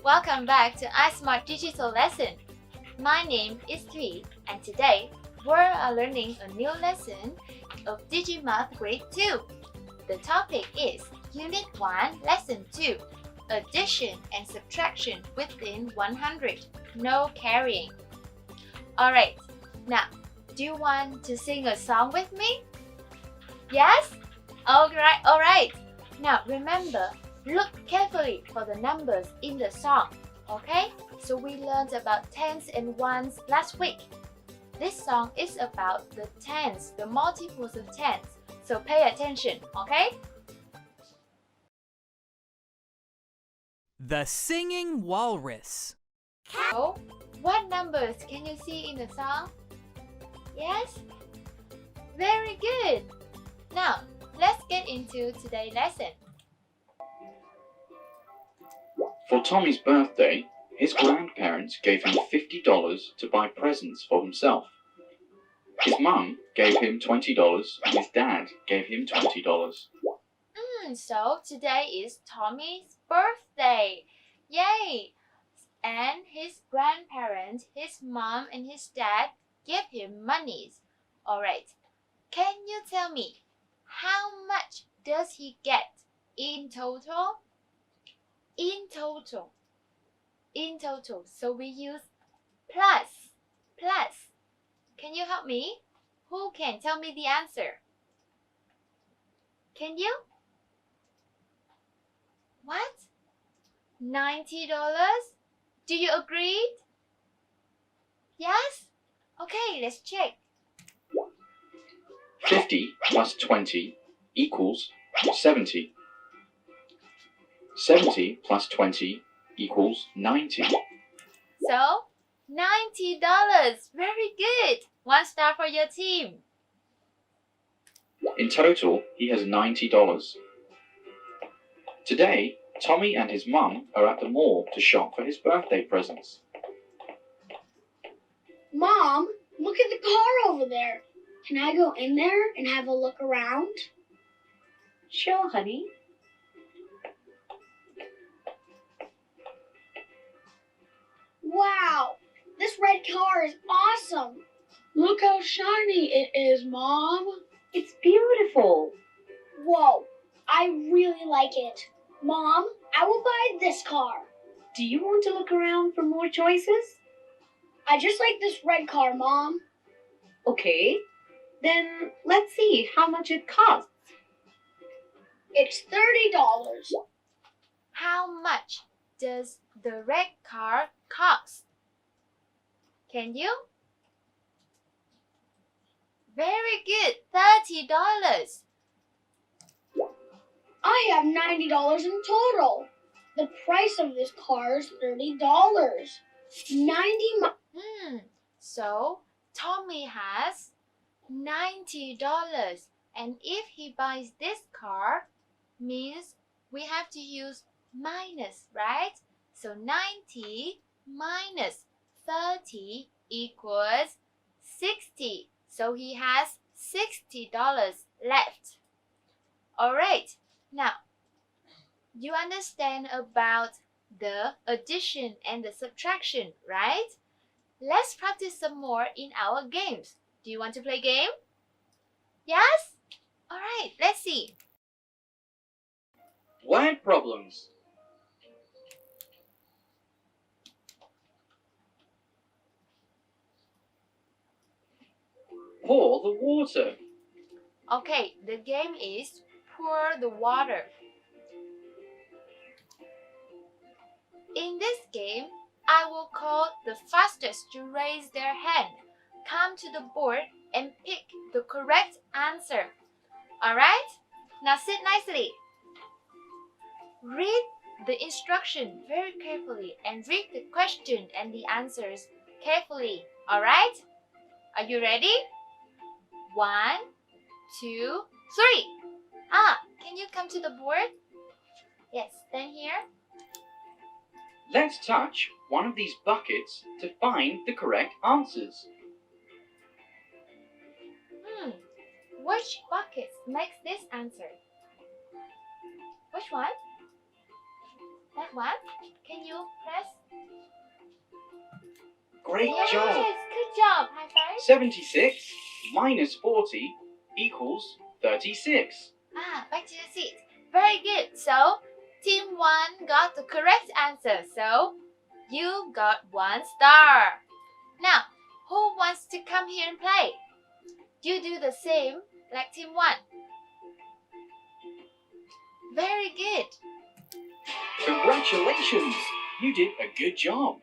Welcome back to iSmart Digital Lesson. My name is Thủy and today we're learning a new lesson of DIGI Math Grade 2. The topic is Unit 1, Lesson 2, Addition and Subtraction within 100, no carrying. Alright, now do you want to sing a song with me? Yes? Alright. Now remember, look carefully for the numbers in the song, okay? So we learned about tens and ones last week. This song is about the tens, the multiples of tens. So pay attention, okay? The Singing Walrus. So, what numbers can you see in the song? Yes? Very good! Now, let's get into today's lesson. For Tommy's birthday, his grandparents gave him $50 to buy presents for himself. His mum gave him $20 and his dad gave him $20. So today is Tommy's birthday. Yay! And his grandparents, his mom and his dad gave him monies. Alright, can you tell me how much does he get in total? In total. So we use plus. Can you help me? Who can tell me the answer? Can you? What? $90? Do you agree? Yes? Okay, let's check. 50 plus 20 equals 70. 70 plus 20 equals 90. So, $90. Very good. 1 star for your team. In total, he has $90. Today, Tommy and his mum are at the mall to shop for his birthday presents. Mom, look at the car over there. Can I go in there and have a look around? Sure, honey. Wow, this red car is awesome. Look how shiny it is, Mom. It's beautiful. Whoa, I really like it. Mom, I will buy this car. Do you want to look around for more choices? I just like this red car, Mom. Okay, then let's see how much it costs. It's $30. How much does the red car cost? Can you? Very good. $30. I have $90 in total. The price of this car is $30. So Tommy has $90, and if he buys this car, means we have to use minus, right? So 90 minus 30 equals 60. So he has $60 left. Alright, now you understand about the addition and the subtraction, right? Let's practice some more in our games. Do you want to play game? Yes? Alright, let's see. Word problems. Pour the water. Okay, the game is pour the water. In this game, I will call the fastest to raise their hand, come to the board and pick the correct answer. Alright? Now sit nicely. Read the instruction very carefully and read the question and the answers carefully. Alright? Are you ready? 1, 2, 3. Can you come to the board? Yes, stand here. Let's touch one of these buckets to find the correct answers. Which bucket makes this answer? Which one? That one? Can you press? Great Yes, job! good job. High five. 76 minus 40 equals 36. Back to your seat. Very good. So, team 1 got the correct answer. So, you got 1 star. Now, who wants to come here and play? You do the same like team 1. Very good. Congratulations! You did a good job.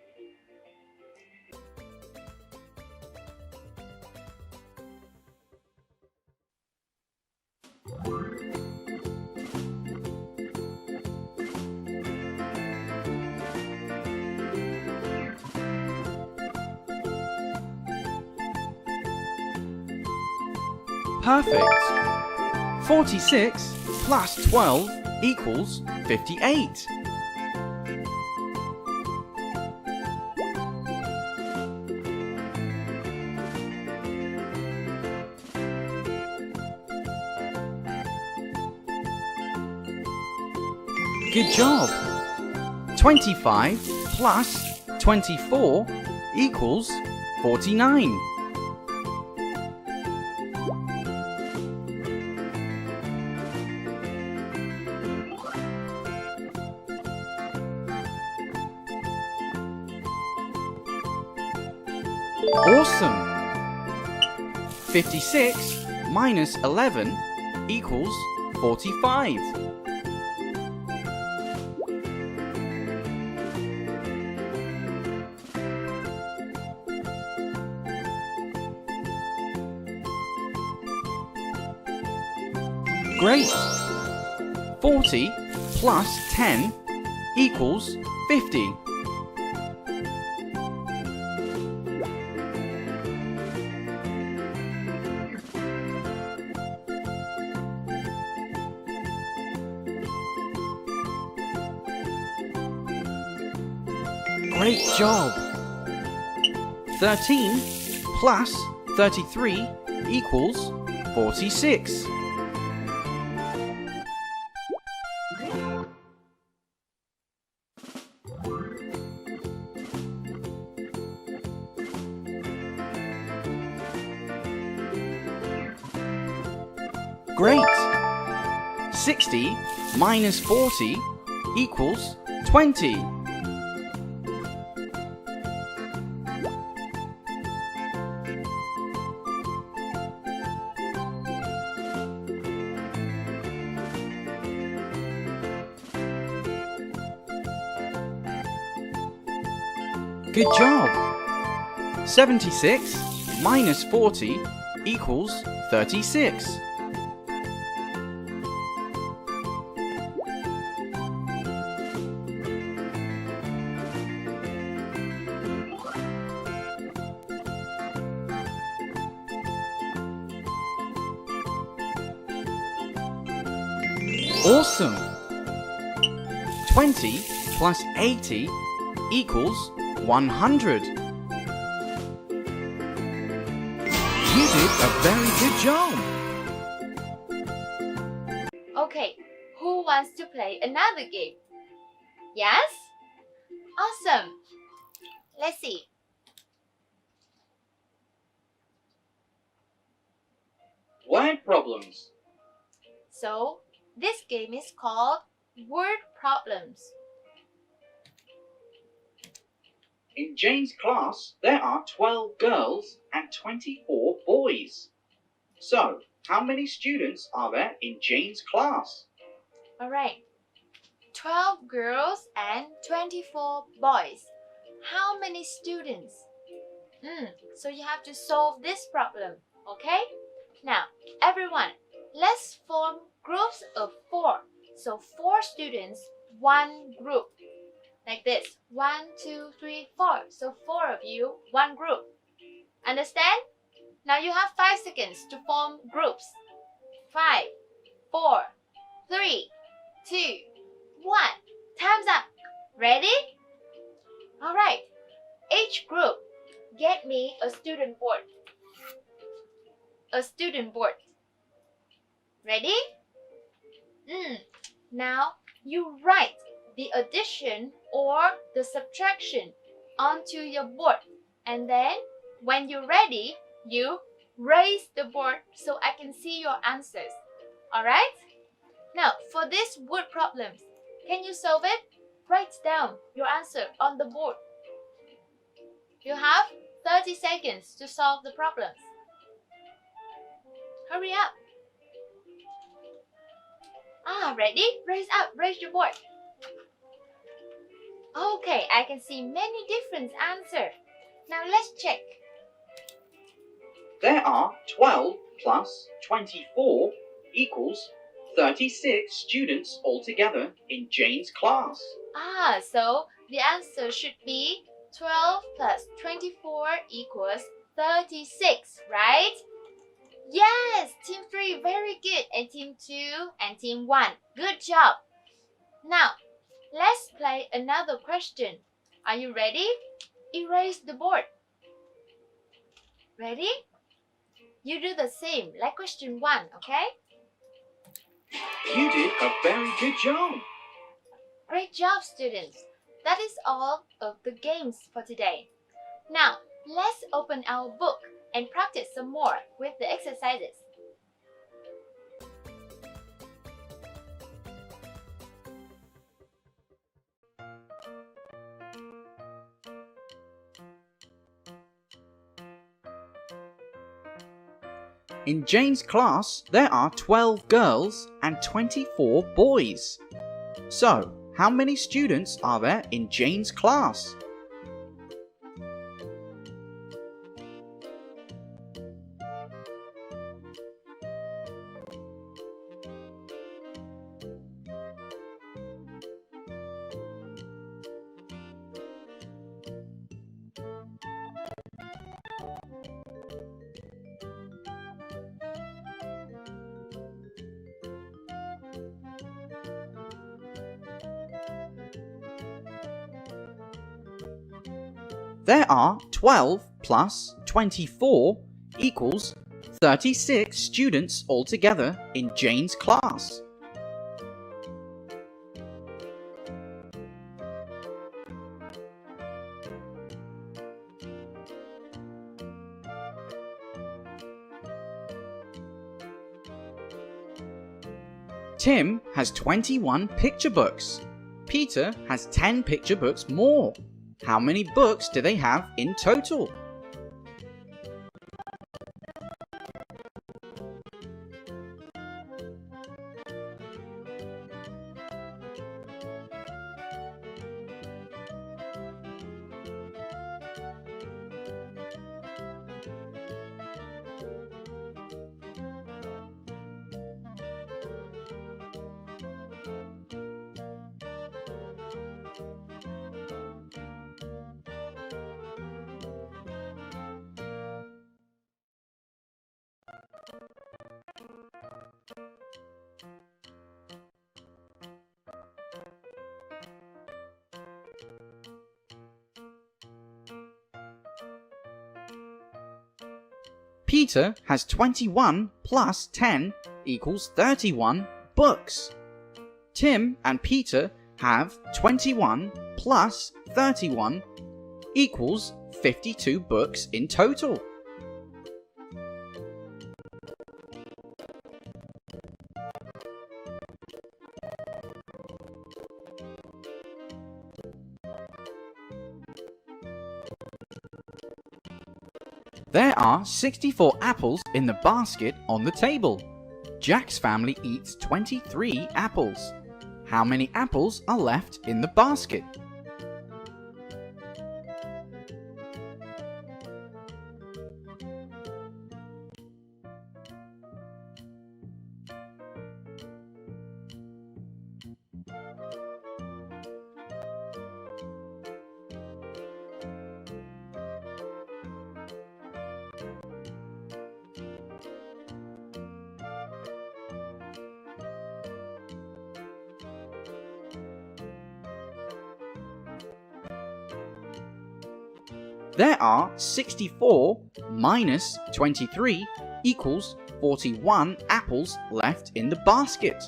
Perfect. 46 plus 12 equals 58. Good job. 25 plus 24 equals 49. Awesome! 56 minus 11 equals 45. Great! 40 plus 10 equals 50. Great job! 13 plus 33 equals 46. Great! 60 minus 40 equals 20. Good job! 76 minus 40 equals 36. Awesome! 20 plus 80 equals 100. You did a very good job. Okay, who wants to play another game? Yes? Awesome. Let's see. Word problems. So, this game is called Word Problems. In Jane's class, there are 12 girls and 24 boys. So, how many students are there in Jane's class? Alright, 12 girls and 24 boys. How many students? So you have to solve this problem, okay? Now, everyone, let's form groups of 4. So 4 students, 1 group. Like this, 1, 2, 3, 4. So 4 of you, 1 group. Understand? Now you have 5 seconds to form groups. 5, 4, 3, 2, 1. Time's up. Ready? Alright. Each group, get me a student board. A student board. Ready? Now you write the addition or the subtraction onto your board. And then when you're ready, you raise the board so I can see your answers. Alright? Now, for these word problems, can you solve it? Write down your answer on the board. You have 30 seconds to solve the problems. Hurry up. Ready? Raise up, raise your board. Okay, I can see many different answers. Now let's check. There are 12 plus 24 equals 36 students altogether in Jane's class. So the answer should be 12 plus 24 equals 36, right? Yes, Team 3, very good. And Team 2 and Team 1, good job. Now, let's play another question. Are you ready? Erase the board. Ready? You do the same like question 1, okay? You did a very good job. Great job, students. That is all of the games for today. Now, let's open our book and practice some more with the exercises. In Jane's class, there are 12 girls and 24 boys. So, how many students are there in Jane's class? There are 12 plus 24 equals 36 students altogether in Jane's class. Tim has 21 picture books. Peter has 10 picture books more. How many books do they have in total? Peter has 21 plus 10 equals 31 books. Tim and Peter have 21 plus 31 equals 52 books in total. There are 64 apples in the basket on the table. Jack's family eats 23 apples. How many apples are left in the basket? There are 64 minus 23 equals 41 apples left in the basket.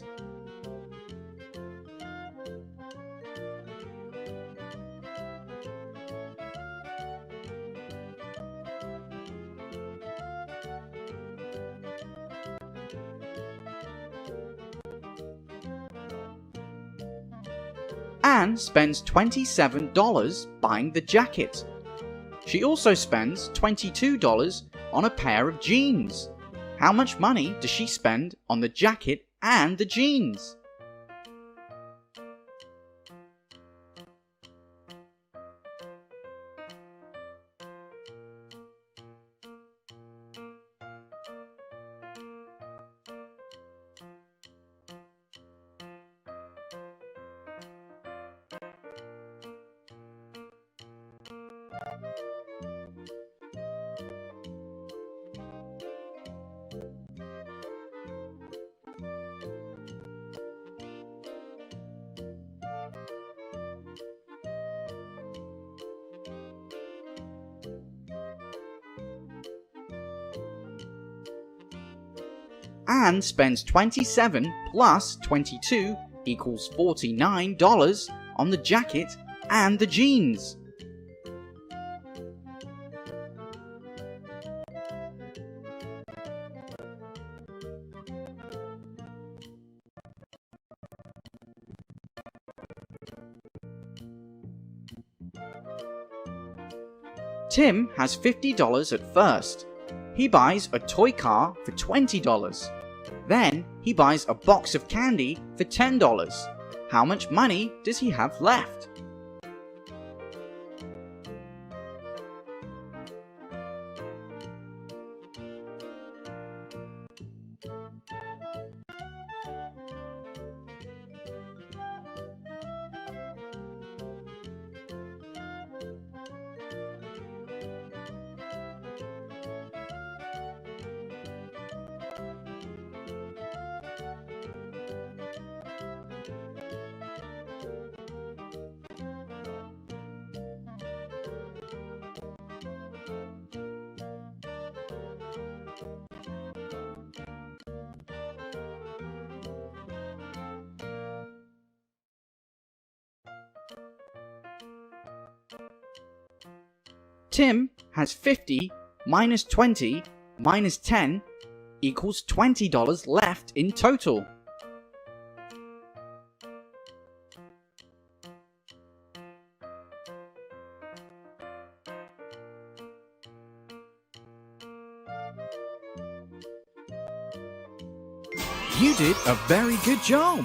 Anne spends $27 buying the jacket. She also spends $22 on a pair of jeans. How much money does she spend on the jacket and the jeans? Anne spends 27 plus 22 equals $49 on the jacket and the jeans. Tim has $50 at first. He buys a toy car for $20. Then he buys a box of candy for $10. How much money does he have left? Tim has 50 minus 20 minus 10 equals $20 left in total. You did a very good job!